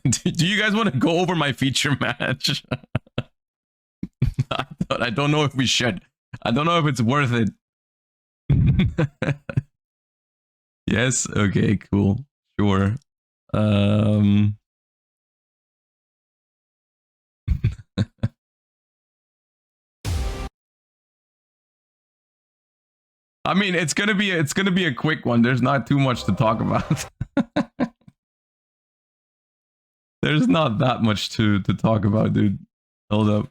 Do you guys want to go over my feature match? I don't know if we should. I don't know if it's worth it. Yes. Okay. Cool. Sure. I mean, it's gonna be a quick one. There's not too much to talk about. There's not that much to talk about, dude. Hold up.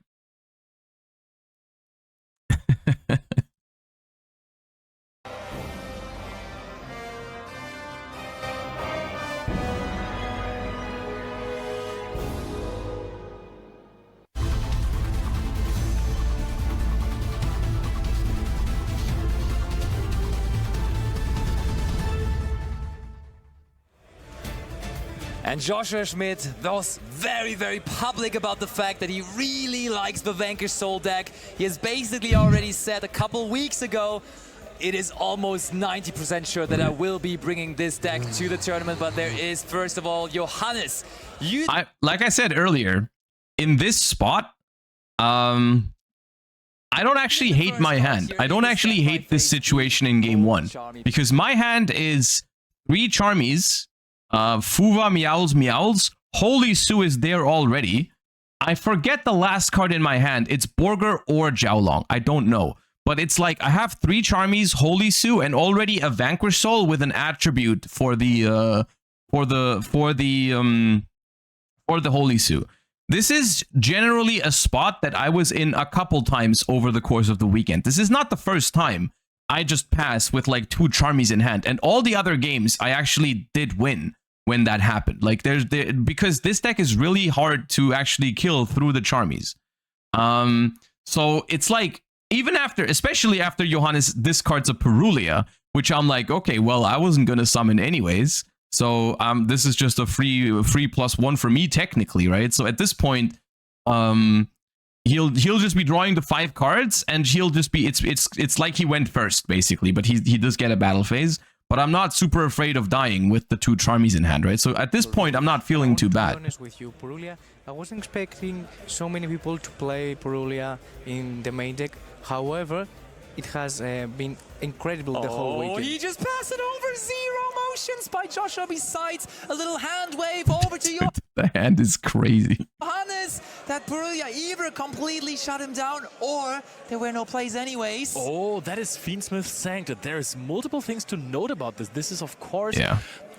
And Joshua Schmidt was very, very public about the fact that he really likes the Vanquish Soul deck. He has basically already said a couple weeks ago, it is almost 90% sure that I will be bringing this deck to the tournament. But there is, first of all, Johannes. Like I said earlier, in this spot, I don't actually hate my hand. I don't actually hate this situation in game one. Because my hand is 3 Charmies, Fuva, Meowls. Holy Sue is there already. I forget the last card in my hand. It's Borger or Jiaolong. I don't know. But it's like I have 3 Charmies, Holy Sue, and already a Vanquish Soul with an attribute for the Holy Sue. This is generally a spot that I was in a couple times over the course of the weekend. This is not the first time I just passed with like 2 Charmies in hand, and all the other games I actually did win when that happened. Like because this deck is really hard to actually kill through the Charmies. So it's like even after, especially after Johannes discards a Perulia, which I'm like, okay, well, I wasn't gonna summon anyways. So this is just a free +1 for me technically, right? So at this point, he'll just be drawing the 5 cards, and he'll just be it's like he went first basically, but he does get a battle phase. But I'm not super afraid of dying with the 2 Charmies in hand, right? So at this point, I'm not feeling too bad. To be honest with you, Perulia, I wasn't expecting so many people to play Perulia in the main deck. However, it has been incredible the whole weekend. He just passed it over. 0 motions by Joshua, besides a little hand wave over to you. The hand is crazy. Johannes, that Perulia either completely shut him down or there were no plays anyways. Oh, that is Fiendsmith Sancted. There's multiple things to note about this. This is, of course,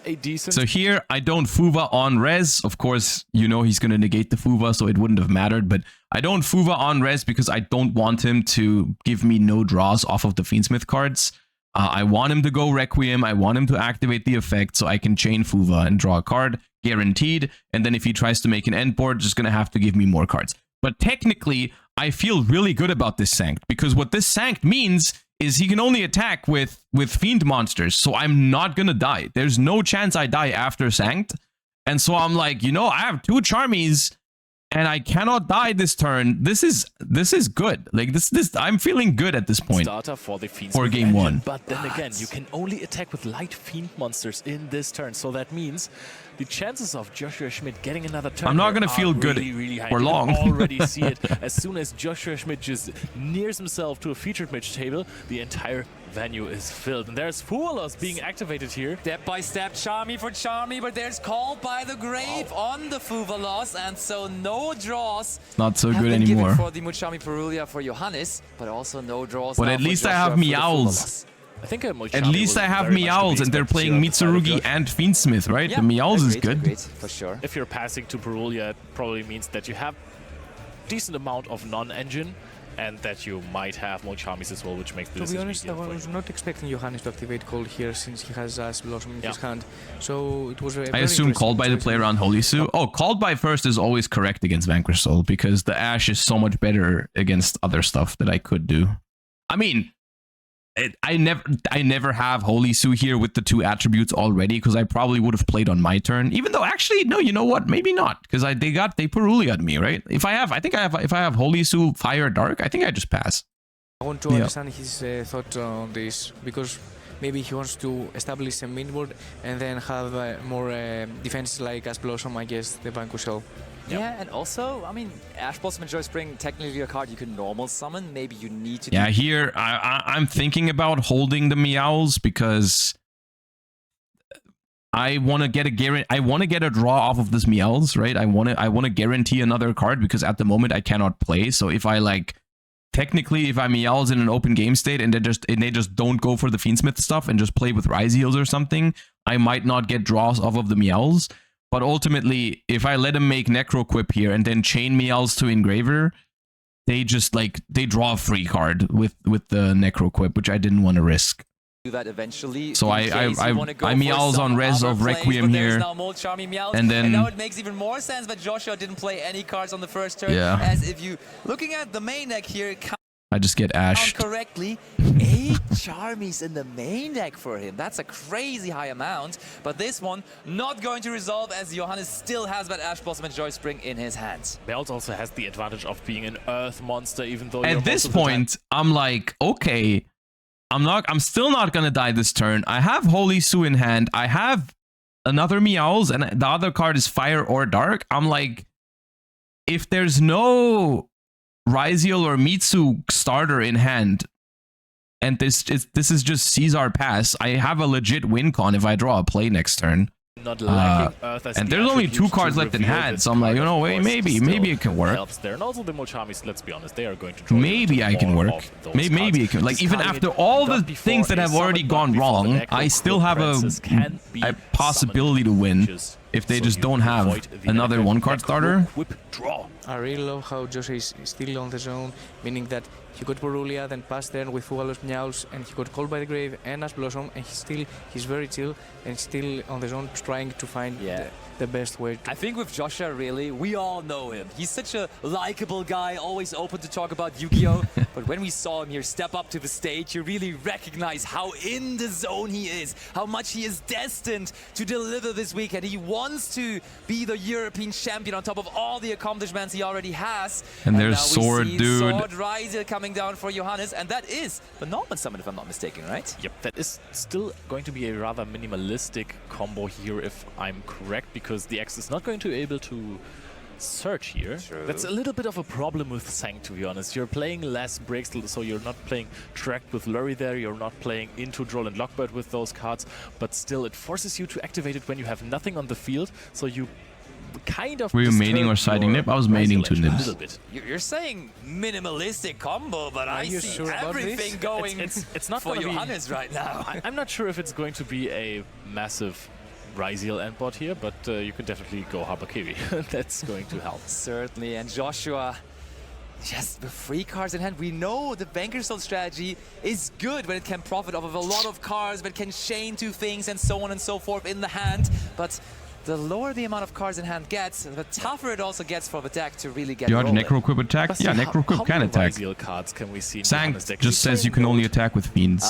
a decent... So here, I don't Fuva on res. Of course, you know he's going to negate the Fuva, so it wouldn't have mattered. But I don't Fuva on res because I don't want him to give me no draws off of the Fiendsmith cards. I want him to go Requiem. I want him to activate the effect so I can chain Fuva and draw a card, guaranteed. And then if he tries to make an end board, just going to have to give me more cards. But technically, I feel really good about this Sanct, because what this Sanct means is he can only attack with Fiend monsters. So I'm not going to die. There's no chance I die after Sanct. And so I'm like, you know, I have 2 Charmies and I cannot die this turn. This is good. Like this I'm feeling good at this point. Starter for the Fiend for game engine, 1. But then again, you can only attack with light Fiend monsters in this turn. So that means the chances of Joshua Schmidt getting another turn, I'm not going to feel good really high. for long. You can already see it. As soon as Joshua Schmidt just nears himself to a featured match table, the entire venue is filled. And there's Fuwalos being activated here. Step by step, Charmy for Charmy, but there's Called by the Grave on the Fuvalos, and so no draws. Not so good anymore. For the Muchami Perulia for Johannes, but also no draws. But at least I have Meowls. I think at least I have Meowls, and they're playing Mitsurugi and Fiendsmith, right? Yeah, the Meowls is agreed, good. for sure. If you're passing to Perulia, it probably means that you have decent amount of non-engine, and that you might have more Charmies as well, which makes this. To be honest, I was not expecting Johannes to activate Cold here since he has Ash Blossom in his hand. So it was a I assume Called by to play around Holy Sue. Oh, Called by first is always correct against Vanquish Soul because the Ash is so much better against other stuff that I could do. I mean, I never have Holy Sue here with the 2 attributes already because I probably would have played on my turn. Even though actually no, you know what? Maybe not because they Perulia'd me, right? If I have Holy Sue Fire Dark, I think I just pass. I want to understand his thought on this because maybe he wants to establish a midboard and then have more defenses like Ash Blossom against the Vanquish Soul. Yeah, and also, I mean, Ash Blossom and Joy Spring, technically a card you can normal summon. Maybe you need to. Yeah, here I'm thinking about holding the Meows because I want to get a draw off of this Meows, right? I want to guarantee another card because at the moment I cannot play. So if I technically if I Meows in an open game state and they just don't go for the Fiendsmith stuff and just play with Rise Heals or something, I might not get draws off of the Meows. But ultimately, if I let him make Necroquip here and then chain Meows to Engraver, they just they draw a free card with the Necroquip, which I didn't want to risk. Do that eventually. So I Meows on Res of Requiem here, and now it makes even more sense that Joshua didn't play any cards on the first turn. Yeah. As if you looking at the main deck here. I just get ashed. Correctly, 8 Charmies in the main deck for him. That's a crazy high amount. But this one not going to resolve as Johannes still has that Ash Blossom and Joy Spring in his hands. Belt also has the advantage of being an Earth monster, even though at this point I'm like, okay, I'm still not gonna die this turn. I have Holy Sue in hand. I have another Meows, and the other card is Fire or Dark. I'm like, if there's no Ryziel or Mitsu starter in hand, and this is just Caesar pass, I have a legit win con if I draw a play next turn. Not lacking Earth as and the there's only 2 cards left in reveal hand, this so I'm like, you card, know, of course, maybe it can work. helps there. And also the Mochamis, let's be honest, they are going to draw Maybe I can more work. of those Maybe it cards. can. Like, This even card after hit all the got before things that a have already summon, gone before the wrong, Necro I still have Princess can be a possibility to summoned, win which is if they so just you don't have avoid the another Necro 1-card starter. Whip draw. I really love how Joshua is still on the zone, meaning that he got Borrelia, then passed turn with Fugalos Meows, and he got Called by the Grave and Ash Blossom, and he's very chill and still on the zone trying to find the best way to... I think with Joshua, really, we all know him. He's such a likable guy, always open to talk about Yugioh. But when we saw him here step up to the stage, you really recognize how in the zone he is, how much he is destined to deliver this weekend. He wants to be the European champion on top of all the accomplishments he already has. And there's Sword, dude. Sword Ryziel coming down for Johannes, and that is the Norman summon, if I'm not mistaken, right? Yep, that is still going to be a rather minimalistic combo here, if I'm correct, because the X is not going to be able to search here. True. That's a little bit of a problem with Sang, to be honest. You're playing less breaks, so you're not playing Tracked with Lurry there, you're not playing into Droll and Lockbird with those cards, but still it forces you to activate it when you have nothing on the field, so you kind of... Were you maining or siding Nip? I was maining 2 Nips. A little bit. You're saying minimalistic combo, but I see sure about everything this? going It's not for gonna be- Johannes right now. I'm not sure if it's going to be a massive Ryziel endboard here, but you can definitely go Habakewi. That's going to help. Certainly, and Joshua, just with 3 cards in hand, we know the Vanquish strategy is good when it can profit off of a lot of cards, but can chain 2 things and so on and so forth in the hand. But the lower the amount of cards in hand gets, the tougher it also gets for the deck to really get You had rolling. Necroquip attack? Basti, Yeah, how Necroquip can many attack. Ryziel cards can we see in Sang Johannes' deck? just says you can only attack with Fiends.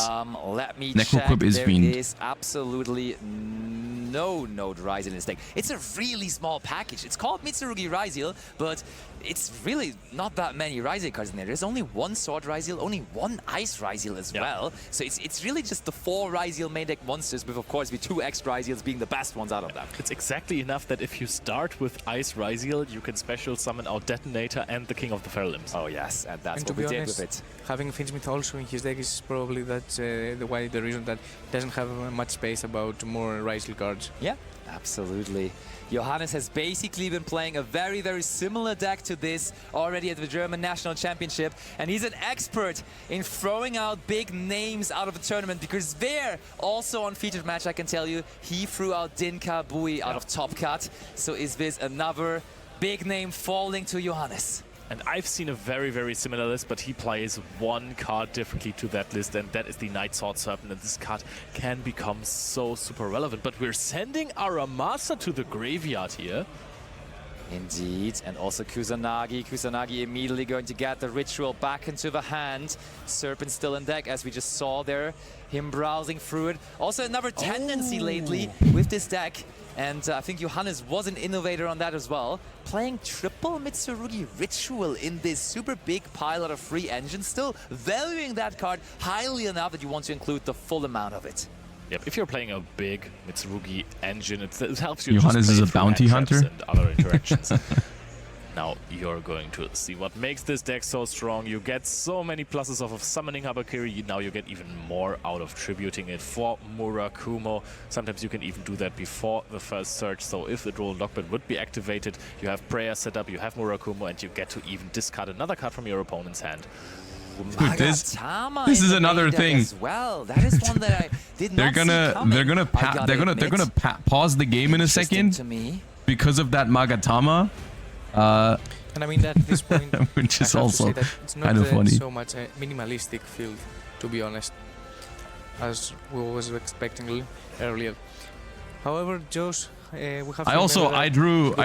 Let me Necroquip check. is There Fiend. is absolutely no Node Ryziel in this deck. It's a really small package. It's called Mitsurugi Ryziel, but it's really not that many Ryziel cards in there. There's only 1 Sword Ryziel, only 1 Ice Ryziel as well. So it's really just the 4 Ryziel main deck monsters, with of course the 2 X Ryziels being the best ones out of them. It's exactly enough that if you start with Ice Ryziel, you can special summon out Detonator and the King of the Feral Limbs. Oh yes, and that's And what to we be did honest, with it. having Fiendsmith also in his deck is probably the reason that doesn't have much space about more Ryziel cards. Yeah, absolutely. Johannes has basically been playing a very, very similar deck to this already at the German National Championship, and he's an expert in throwing out big names out of the tournament, because there, also on featured match, I can tell you, he threw out Dinka Bui out of Top Cut. So is this another big name falling to Johannes? And I've seen a very, very similar list, but he plays 1 card differently to that list, and that is the Night Sword Serpent, and this card can become so super relevant. But we're sending our master to the graveyard here. Indeed, and also Kusanagi. Kusanagi immediately going to get the ritual back into the hand. Serpent still in deck, as we just saw there. him browsing through it. Also another tendency lately with this deck, and I think Johannes was an innovator on that as well. Playing triple Mitsurugi Ritual in this super big pile out of 3 engines, still valuing that card highly enough that you want to include the full amount of it. Yep, if you're playing a big Mitsurugi engine, it helps you. Johannes just is play a through bounty hand hunter. traps and other interactions. Now you're going to see what makes this deck so strong. You get so many pluses off of summoning Habakiri. Now you get even more out of tributing it for Murakumo. Sometimes you can even do that before the first search. So if the Droll Lockbird would be activated, you have prayer set up, you have Murakumo, and you get to even discard another card from your opponent's hand. Dude, this is another thing. As well. That is one that I did not see coming. They're gonna pause the game in a second to me. because of that Magatama. And I mean that at this point, Which is I have also to say that it's not kind of funny. so much a minimalistic field, to be honest, as we was expecting earlier. However, Josh, we have to I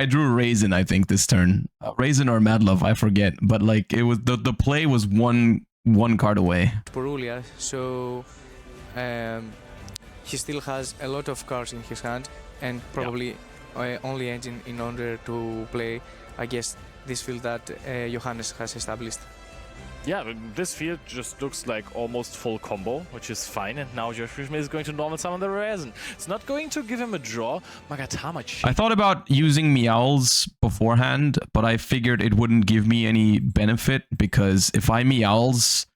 drew Raisin, I think, this turn. Raisin or Madlove, I forget, but like it was the play was one card away. Purulia, so he still has a lot of cards in his hand and probably only engine in order to play, I guess, this field that Johannes has established. Yeah, this field just looks like almost full combo, which is fine. And now Joshua Schmidt is going to normal summon the Raisin. It's not going to give him a draw. Magatama. I thought about using Meowls beforehand, but I figured it wouldn't give me any benefit because if I Meowls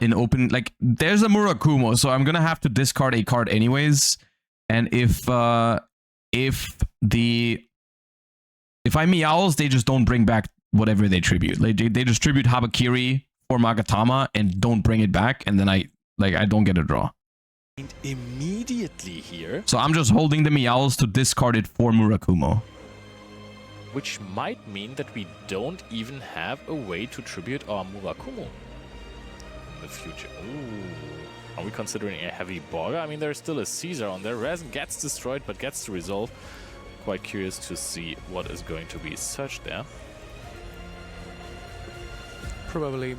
in open, like there's a Murakumo, so I'm gonna have to discard a card anyways. And if I Meowls, they just don't bring back whatever they tribute. They just tribute Habakiri or Magatama and don't bring it back, and then I don't get a draw. And immediately here, So I'm just holding the Meowls to discard it for Murakumo. which might mean that we don't even have a way to tribute our Murakumo in the future. Ooh. Are we considering a heavy Borga? I mean, there's still a Caesar on there. Raisin gets destroyed, but gets to resolve. Quite curious to see what is going to be searched there. Probably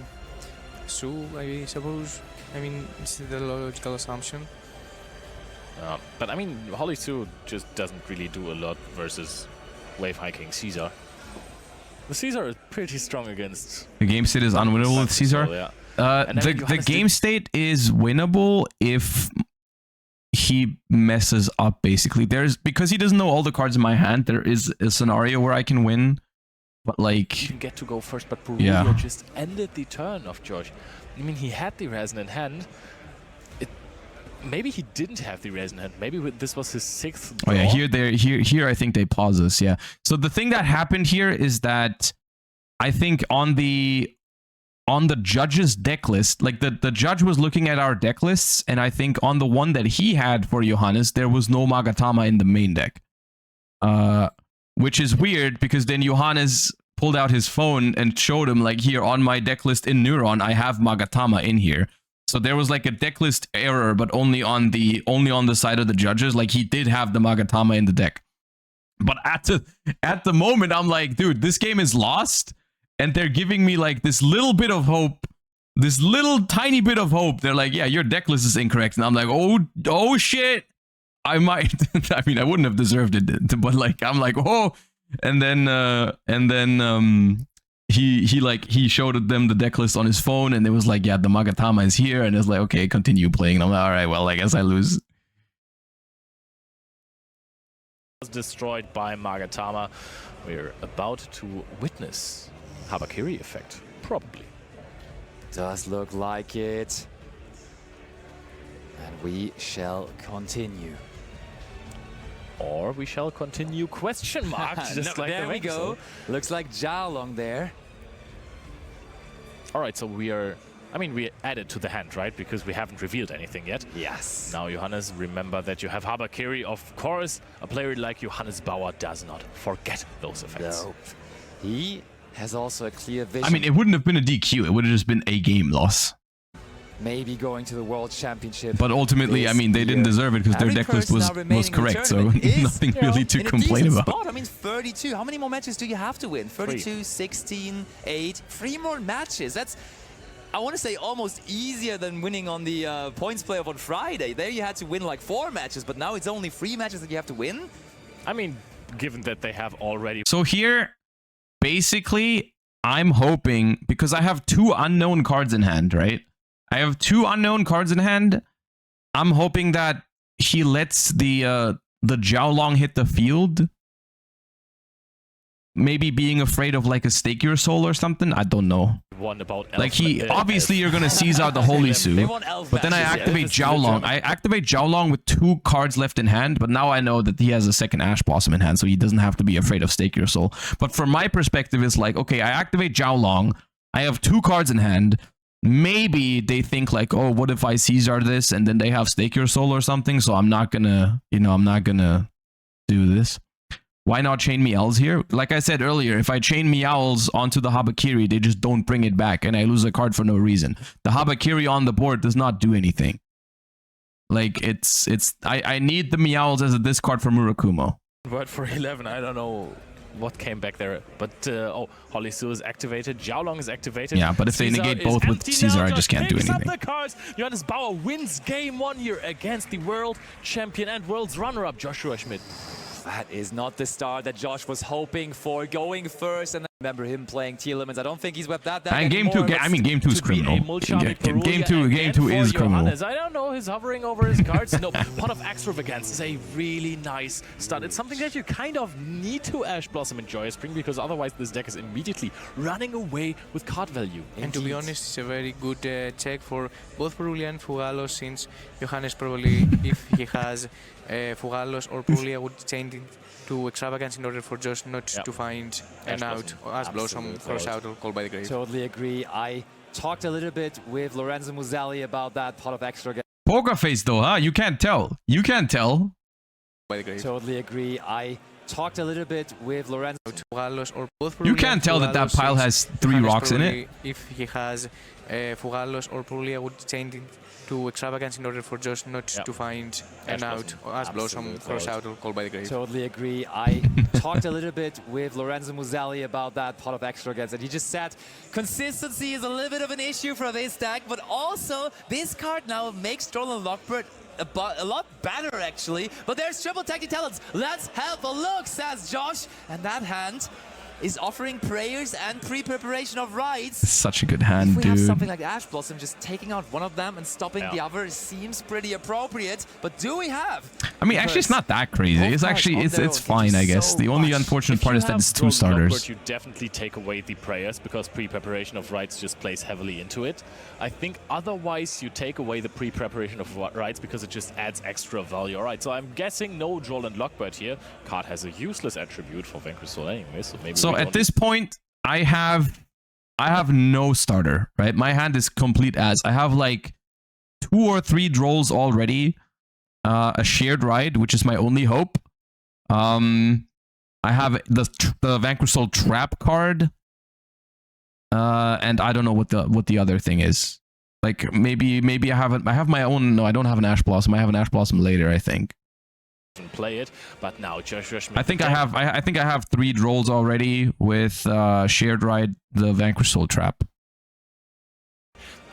Su, I suppose. I mean, it's the logical assumption. But I mean, Holy Sue just doesn't really do a lot versus wave hiking Caesar. The Caesar is pretty strong against. The game state is unwinnable with Caesar. So, yeah. The game state is winnable if he messes up, basically. Because he doesn't know all the cards in my hand, there is a scenario where I can win. But like, you can get to go first, but Purulia just ended the turn of Josh. I mean, he had the Raisin in hand. Maybe he didn't have the Raisin in hand. Maybe this was his 6th draw. Oh yeah, here I think they pause us. Yeah. So the thing that happened here is that I think on the judge's deck list, like the judge was looking at our deck lists, and I think on the one that he had for Johannes, there was no Magatama in the main deck. Which is weird because then Johannes pulled out his phone and showed him, like, here on my deck list in Neuron, I have Magatama in here. So there was like a deck list error, but only on the side of the judges. Like, he did have the Magatama in the deck. But at the moment, I'm like, dude, this game is lost. And they're giving me like this little bit of hope, this little tiny bit of hope. They're like, yeah, your deck list is incorrect. And I'm like, oh shit. I might. I mean, I wouldn't have deserved it, but like, I'm like, oh, and then he showed them the deck list on his phone, and it was like, yeah, the Magatama is here, and it's like, okay, continue playing. And I'm like, all right, well, I guess I lose. Was destroyed by Magatama. We're about to witness Habakiri effect, probably. Does look like it. And we shall continue. Or we shall continue, question mark, just like there we go. Looks like Jialong there. All right, so we added to the hand, right? Because we haven't revealed anything yet. Yes. Now, Johannes, remember that you have Habakiri. Of course, a player like Johannes Bauer does not forget those effects. No. He has also a clear vision. I mean, it wouldn't have been a DQ. It would have just been a game loss. Maybe going to the World Championship. But ultimately, I mean, they didn't deserve it because their deck list was correct, so nothing really to complain about. Spot. I mean, 32. How many more matches do you have to win? 32, 16, 8. 3 more matches. That's I want to say almost easier than winning on the points playoff on Friday. There you had to win like 4 matches, but now it's only 3 matches that you have to win. I mean, given that they have already... So here, basically, I'm hoping, because I have 2 unknown cards in hand, right? I have 2 unknown cards in hand. I'm hoping that he lets the Jiaolong hit the field. Maybe being afraid of like a Stake Your Soul or something. I don't know. One about like he obviously you're gonna seize out the Holy Su, but then I activate Jiaolong. I activate Jiaolong with 2 cards left in hand, but now I know that he has a second Ash Blossom in hand, so he doesn't have to be afraid of Stake Your Soul. But from my perspective, it's like, okay, I activate Jiaolong. I have 2 cards in hand. Maybe they think like, oh, what if I Caesar this and then they have Stake Your Soul or something? So I'm not gonna, I'm not gonna do this. Why not chain Meowls here? Like I said earlier, if I chain Meowls onto the Habakiri, they just don't bring it back and I lose a card for no reason. The Habakiri on the board does not do anything. Like I need the Meowls as a discard for Murakumo. Word for 11, I don't know what came back there, but oh, Holy Su is activated, Jiaolong is activated. Yeah, but if they negate both with Caesar, I just can't do anything. Up the cards. Johannes Bauer wins game 1 here against the world champion and world's runner-up Joshua Schmidt. That is not the start that Josh was hoping for, going first. And I remember him playing T-Elements. I don't think he's wept that and game anymore, 2, I mean, game 2 is criminal. Game two is criminal. I don't know, he's hovering over his cards. No, Pot of Extravagance is a really nice start. It's something that you kind of need to Ash Blossom and Joyous Spring, because otherwise this deck is immediately running away with card value. And to be honest, it's a very good check for both Purulia and Fugalos, since Johannes probably, if he has Fugalos or Purulia, would change it to Extravagance in order for Josh not to find an out, Ash Blossom, Cross Out, or Call by the Grave. Totally agree. I talked a little bit with Lorenzo Muselli about that Pot of Extra. Poker face though, huh? You can't tell. You can't tell. By the Grave. Totally agree. I talked a little bit with Lorenzo. Or both you can't tell that that pile has 3 rocks in it. If he has Fugalos or Purulia, would change it to Extravagance in order for Josh not to find an out, Ash Blossom, Cross Out, or Call by the Grave. Totally agree. I talked a little bit with Lorenzo Muselli about that Pot of Extravagance, and he just said consistency is a little bit of an issue for this deck, but also this card now makes Stroll and Lockbird a lot better, actually. But there's triple tactic talents. Let's have a look, says Josh. And that hand is offering prayers and pre-preparation of rites. Such a good hand, if we dude. have something like Ash Blossom, just taking out one of them and stopping the other seems pretty appropriate. But do we have? I mean, actually, it's not that crazy. It's actually, it's fine, I guess. The only unfortunate part is that it's 2 starters. You definitely take away the prayers, because pre-preparation of rites just plays heavily into it. I think otherwise you take away the pre-preparation of rites because it just adds extra value. All right, so I'm guessing no Droll and Lockbird here. Card has a useless attribute for Vanquish Soul anyway, so maybe. So at this point, I have no starter, right? My hand is complete as. I have like 2 or 3 Drolls already. A Shared Ride, which is my only hope. I have the Vanquish Soul Trap card. And I don't know what the other thing is. Like maybe I have my own. No, I don't have an Ash Blossom. I have an Ash Blossom later, I think. Play it, but now Joshua Schmidt. I think I have 3 Drolls already with Shared Ride, the Vanquish Soul Trap.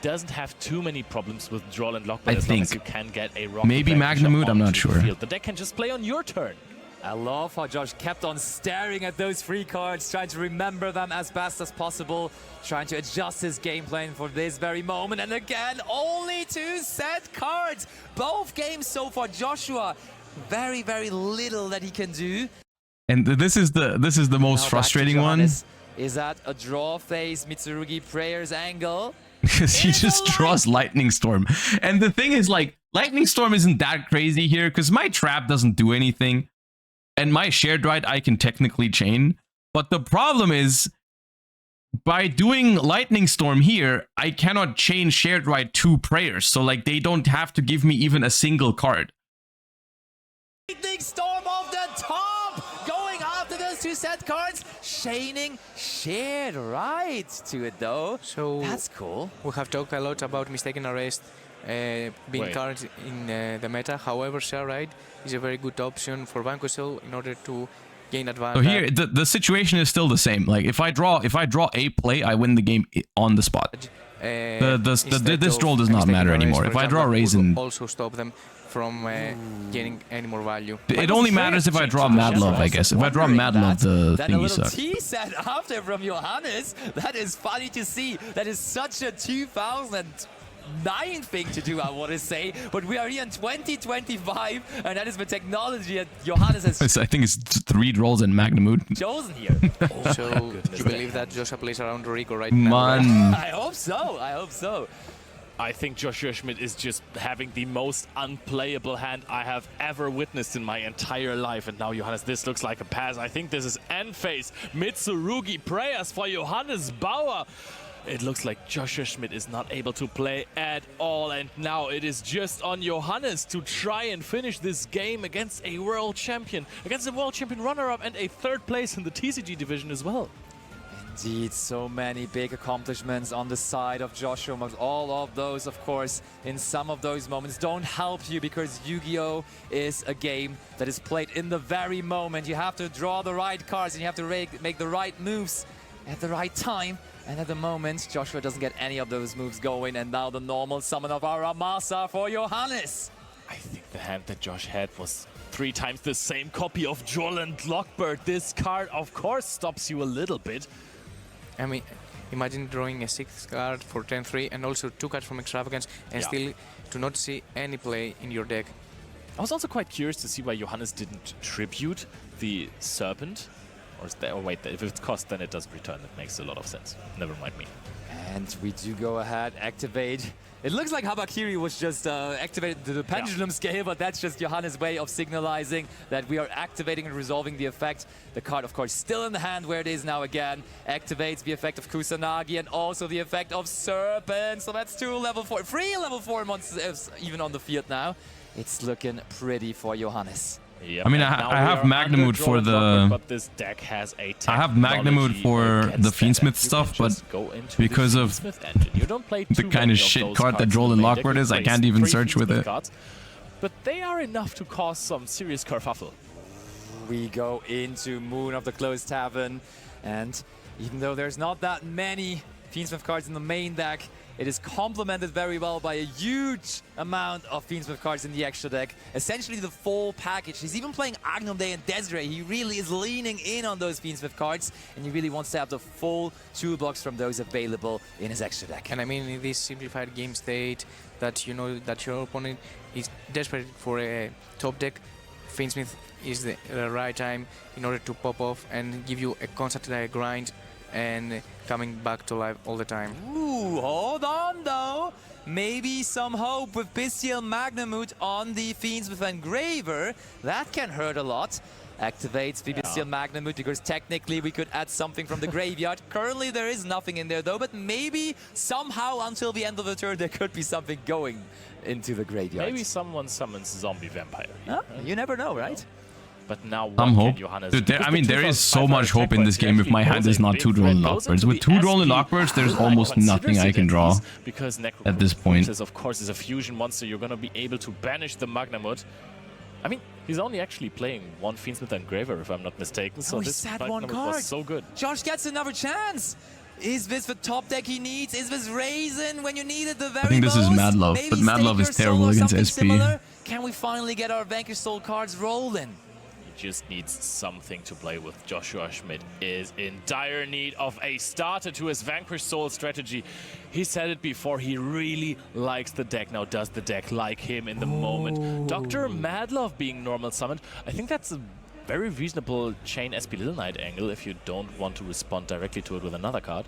Doesn't have too many problems with Droll and Lockbird, I as think long as you can get a rock. Maybe Magnamood, I'm not sure. The deck can just play on your turn. I love how Josh kept on staring at those 3 cards, trying to remember them as best as possible, trying to adjust his game plan for this very moment. And again, only 2 set cards. Both games so far, Joshua, very, very little that he can do. And this is the most frustrating one. Is that a draw phase Mitsurugi Prayers angle? Because he just draws Lightning Storm. And the thing is, like, Lightning Storm isn't that crazy here because my trap doesn't do anything. And my Shared Ride I can technically chain. But the problem is, by doing Lightning Storm here, I cannot chain Shared Ride to Prayers. So, like, they don't have to give me even a single card. Lightning Storm off the top! Going after those 2 set cards. Chaining Shared Ride to it, though. So that's cool. We have talked a lot about Mistaken Arrest being cards in the meta. However, Shared Ride is a very good option for Vanquish Soul in order to gain advantage. So here, the situation is still the same. Like, if I draw a play, I win the game on the spot. This draw does not matter anymore. If I draw Raisin, also stop them from gaining any more value. it only matters if I draw Mad Love, I guess. If I draw Mad Love, the then a thingy little sucks. T-set after from Johannes. That is funny to see. That is such a 2009 thing to do, I want to say. But we are here in 2025, and that is the technology that Johannes has I think it's 3 draws and Magnamut. chosen here. So you believe that Joshua plays around Rico right now? Man. I hope so. I hope so. I think Joshua Schmidt is just having the most unplayable hand I have ever witnessed in my entire life. And now, Johannes, this looks like a pass. I think this is end phase. Mitsurugi prayers for Johannes Bauer. It looks like Joshua Schmidt is not able to play at all. And now it is just on Johannes to try and finish this game against a world champion. Against a world champion runner-up and a 3rd place in the TCG division as well. Indeed, so many big accomplishments on the side of Joshua. But all of those, of course, in some of those moments don't help you, because Yu-Gi-Oh! Is a game that is played in the very moment. You have to draw the right cards and you have to make the right moves at the right time. And at the moment, Joshua doesn't get any of those moves going. And now the normal summon of Aramasa for Johannes. I think the hand that Josh had was 3 times the same copy of Jorland Lockbird. This card, of course, stops you a little bit. I mean, imagine drawing a 6th card for 10-3 and also 2 cards from Extravagance and still to not see any play in your deck. I was also quite curious to see why Johannes didn't tribute the Serpent. Or is that, oh wait, if it's cost, then it doesn't return. That makes a lot of sense. Never mind me. And we do go ahead, activate. It looks like Habakiri was just activated to the pendulum scale, but that's just Johannes' way of signalizing that we are activating and resolving the effect. The card, of course, still in the hand where it is now again. Activates the effect of Kusanagi and also the effect of Serpent. So that's 2 level 4, 3 level 4 monsters even on the field now. It's looking pretty for Johannes. Yep. I mean, I have Magnamut for the... But this deck has a I have Magnamut for the Fiendsmith stuff, but because of the kind of shit card that Jorland Lockbird is, I can't even search with it. But they are enough to cause some serious kerfuffle. We go into Moon of the Closed Tavern, and even though there's not that many Fiendsmith cards in the main deck, it is complemented very well by a huge amount of Fiendsmith cards in the extra deck. Essentially the full package. He's even playing Agnum Day and Desiree. He really is leaning in on those Fiendsmith cards, and he really wants to have the full toolbox from those available in his extra deck. And I mean, in this simplified game state, that you know that your opponent is desperate for a top deck, Fiendsmith is the right time in order to pop off and give you a constant grind and coming back to life all the time. Ooh, hold on though. Maybe some hope with Bestial Magnamut on the Fiendsmith Engraver. That can hurt a lot. Activates the Bestial Magnamut because technically we could add something from the graveyard. Currently there is nothing in there though, but maybe somehow until the end of the turn there could be something going into the graveyard. Maybe someone summons Zombie Vampire. Huh? You never know, right? But now Some hope. Johannes... Dude, I mean, there is so much hope in this game if my hand is not 2 Droll Lockbirds. With 2 Droll Lockbirds, there's almost nothing I can draw at this point. Of course, is a fusion monster. You're going to be able to banish the Magnamut. I mean, he's only actually playing 1 Fiendsmith Engraver, if I'm not mistaken. So this Magnamut was so good. Josh gets another chance. Is this the top deck he needs? Is this Raisin when you need it the very most? I think this is Mad Love, Maybe but Mad Love is terrible against SP. Similar? Can we finally get our Vanquish Soul cards rolling? Just needs something to play with. Joshua Schmidt is in dire need of a starter to his Vanquish Soul strategy. He said it before, he really likes the deck. Now, does the deck like him in the moment? Dr. Madlove being normal summoned. I think that's a very reasonable chain SP Little Knight angle if you don't want to respond directly to it with another card.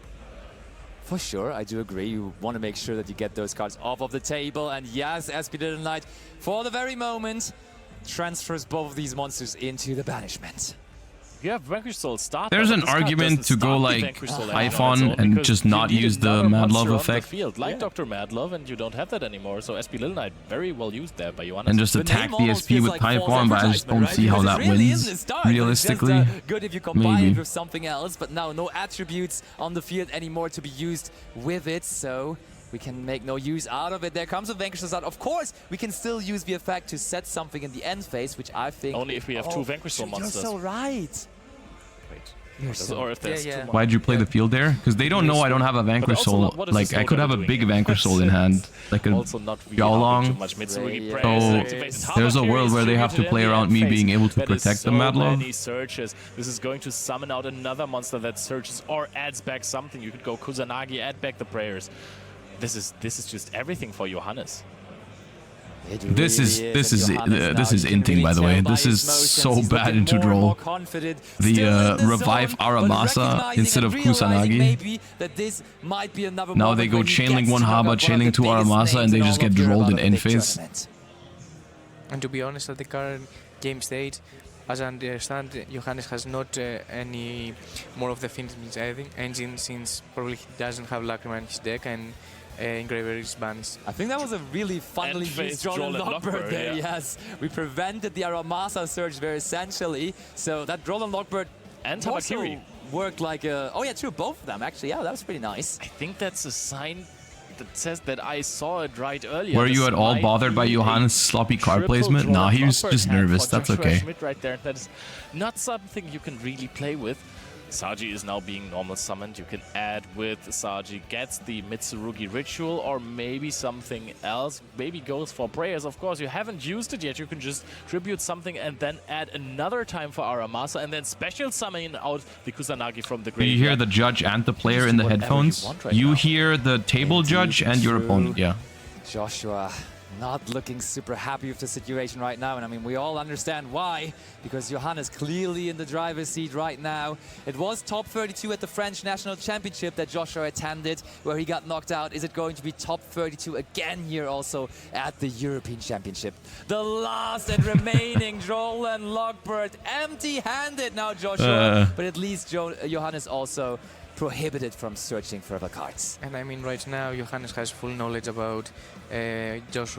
For sure, I do agree. You want to make sure that you get those cards off of the table. And yes, SP Little Knight, for the very moment, transfers both of these monsters into the banishment. You have Vanquish Soul start. There's an argument to go like Typhon and just not use the Mad Love effect. Field, like Dr. Mad Love, and you don't have that anymore. So SP Little Knight very well used there by Johannes. And just attack the SP with Typhon, but I just don't see how that wins. Realistically, it's just, good if you combine it with something else, but now no attributes on the field anymore to be used with it, so we can make no use out of it. There comes a Vanquish Soul. Of course, we can still use the effect to set something in the end phase, which I think... Only if we have 2 Vanquish Soul monsters. You're so right. Wait. You're so... Or if there's Yeah, too yeah. much. Why'd you play the field there? Because they don't know I don't have a Vanquish also, Soul. what is Like, the I soul could have a doing big in Vanquish Soul in hand. Like a Also not really Yugioh. helping too much. Mitsurugi Yeah. prayers So activated. there's a Hamakiri world where they have to distributed play in the around end me phase. being able to That is protect the so Madlov. many searches. This is going to summon out another monster that searches or adds back something. You could go Kusanagi, add back the prayers. This is just everything for Johannes. This is inting, by the way. This is so bad into draw. The revive Aramasa instead of Kusanagi. Now they go Chainlink 1 Haba, Chainlink 2 Aramasa, and they just get drolled in end phase. And to be honest, at the current game state, as I understand, Johannes has not any more of the Phoenix engine since probably he doesn't have Lacrima in his deck and Engraver is banned. I think that was a really funnily used Droll and Lockbird there, yes. We prevented the Aramasa surge very essentially, so that Droll and Lockbird And also Hamakiri. worked like a... Oh yeah, true, both of them actually. Yeah, that was pretty nice. I think that's a sign that says that I saw it right earlier. Were you This at all might bothered by be Johannes' a sloppy card triple placement? Droll Nah, and he was Lockbird just hand nervous. for That's Joshua okay. Schmidt right there. That is not something you can really play with. Saji is now being normal summoned. You can add with Saji, gets the Mitsurugi ritual, or maybe something else. Maybe goes for prayers. Of course, you haven't used it yet. You can just tribute something and then add another time for Aramasa and then special summon out the Kusanagi from the Do graveyard. you hear the judge and the player Just in do the whatever headphones? you want right You now. hear the table judge and your true. opponent, yeah. Joshua not looking super happy with the situation right now, and I mean, we all understand why, because Johannes clearly in the driver's seat right now. It was top 32 at the French National Championship that Joshua attended, where he got knocked out. Is it going to be top 32 again here also at the European Championship? The last and remaining Droll and Lockbird, empty-handed now, Joshua, but at least Johannes also prohibited from searching for other cards. And I mean, right now, Johannes has full knowledge about Josh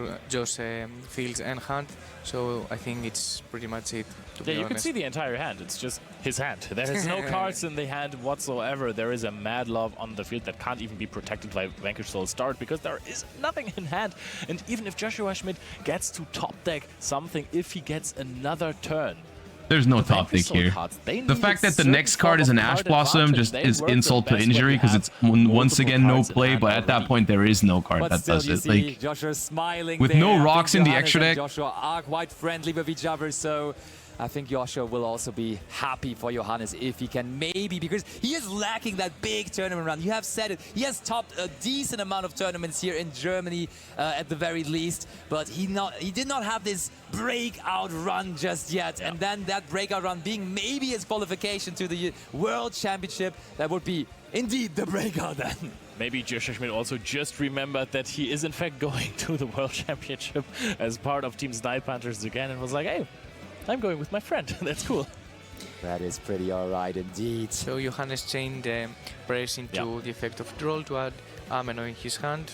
fields and hand, so I think it's pretty much it, to be Yeah, you can honest. see the entire hand. It's just his hand. There is no cards in the hand whatsoever. There is a Madlov on the field that can't even be protected by Vanquish Soul Start because there is nothing in hand. And even if Joshua Schmidt gets to top deck something, if he gets another turn, There's no the top Vanquish deck Soul here. cards, they The need fact a that the certain next card form is of an Ash card Blossom advantage. just They is work the insult to best when injury you because have it's once multiple again no cards in play, hand but at that already. point there is no card But that still, does you it. see Like, Joshua smiling with there. no I think rocks in the Johannes extra and deck. Joshua are quite friendly with each other, so I think Joshua will also be happy for Johannes if he can maybe, because he is lacking that big tournament run. You have said it. He has topped a decent amount of tournaments here in Germany at the very least, but he did not have this breakout run just yet. And then that breakout run being maybe his qualification to the World Championship, that would be indeed the breakout then. Maybe Joshua Schmidt also just remembered that he is in fact going to the World Championship as part of Team Night Panthers again and was like, hey, I'm going with my friend. That's cool. That is pretty alright indeed. So Johannes chained prayers into the effect of Droll to add Ameno in his hand.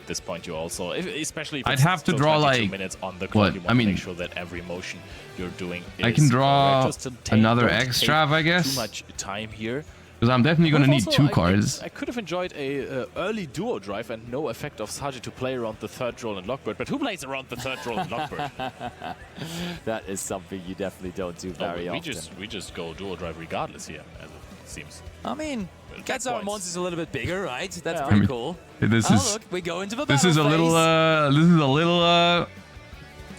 At this point, you also, especially if I'd it's have to still draw 22 like minutes on the what? clock, you want I mean, to make sure that every motion you're doing is I can draw correct. Just to another don't extrav, take I guess. Too much time here. because I'm definitely going to need Also, two cards. I could have enjoyed a early duo drive and no effect of Saji to play around the third Droll and Lockbird. But who plays around the third Droll and Lockbird? That is something you definitely don't do very we often. we just go duo drive regardless here, as it seems. I mean, gets our points. monsters a little bit bigger, right? That's Yeah. pretty I mean, cool. This Oh is look, we go into the this is a battle little phase. this is a little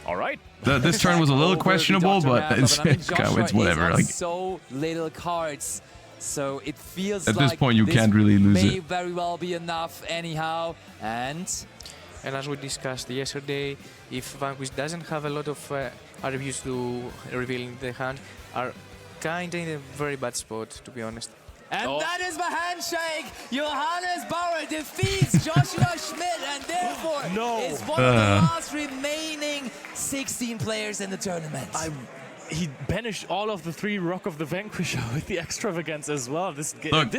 All right. this turn was a little Over the questionable, Dr. but Rambo, it's, but I mean, Joshua it's whatever. is on Like, so little cards, so it feels at like this point, you this can't really lose may it. very well be enough anyhow. And And as we discussed yesterday, if Vanquish doesn't have a lot of reviews to reveal in the hand, are kinda in a very bad spot, to be honest. And that is the handshake! Johannes Bauer defeats Joshua Schmidt and therefore is one of the last remaining 16 players in the tournament. He banished all of the 3 Rock of the Vanquisher with the extravagance as well. look, this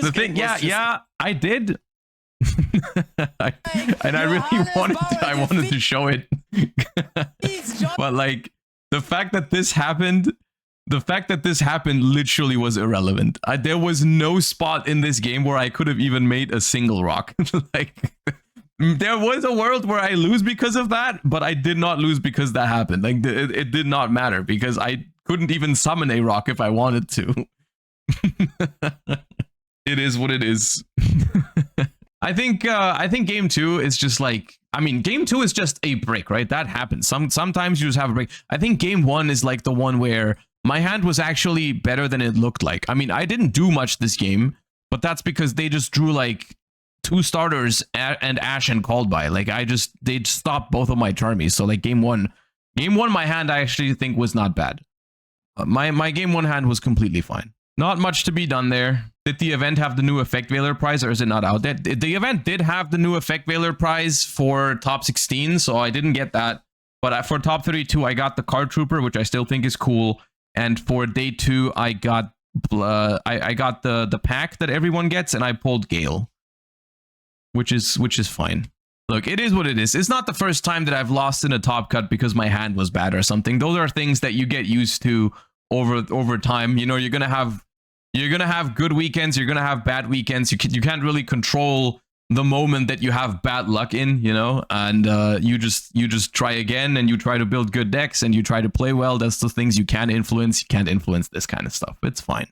the thing, game was just- I did. And I really wanted to show it. But like the fact that this happened literally was irrelevant. There was no spot in this game where I could have even made a single rock. Like there was a world where I lose because of that, but I did not lose because that happened. Like it did not matter because I couldn't even summon a rock if I wanted to. It is what it is. I think game 2 is just like, I mean, game 2 is just a break, right? That happens. Sometimes you just have a break. I think game 1 is like the one where my hand was actually better than it looked like. I mean, I didn't do much this game, but that's because they just drew like 2 starters and Ashe and called by. Like they stopped both of my Charmies. So like game 1, my hand I actually think was not bad. My game 1 hand was completely fine. Not much to be done there. Did the event have the new Effect Veiler prize, or is it not out yet? The event did have the new Effect Veiler prize for top 16, so I didn't get that. But for top 32, I got the Card Trooper, which I still think is cool. And for day 2, I got I got the pack that everyone gets, and I pulled Gale, which is fine. Look, it is what it is. It's not the first time that I've lost in a top cut because my hand was bad or something. Those are things that you get used to over time. You know, you're gonna have good weekends, you're gonna have bad weekends. You can't really control the moment that you have bad luck in, you know, and you just try again, and you try to build good decks, and you try to play well. That's the things you can influence. You can't influence this kind of stuff. It's fine.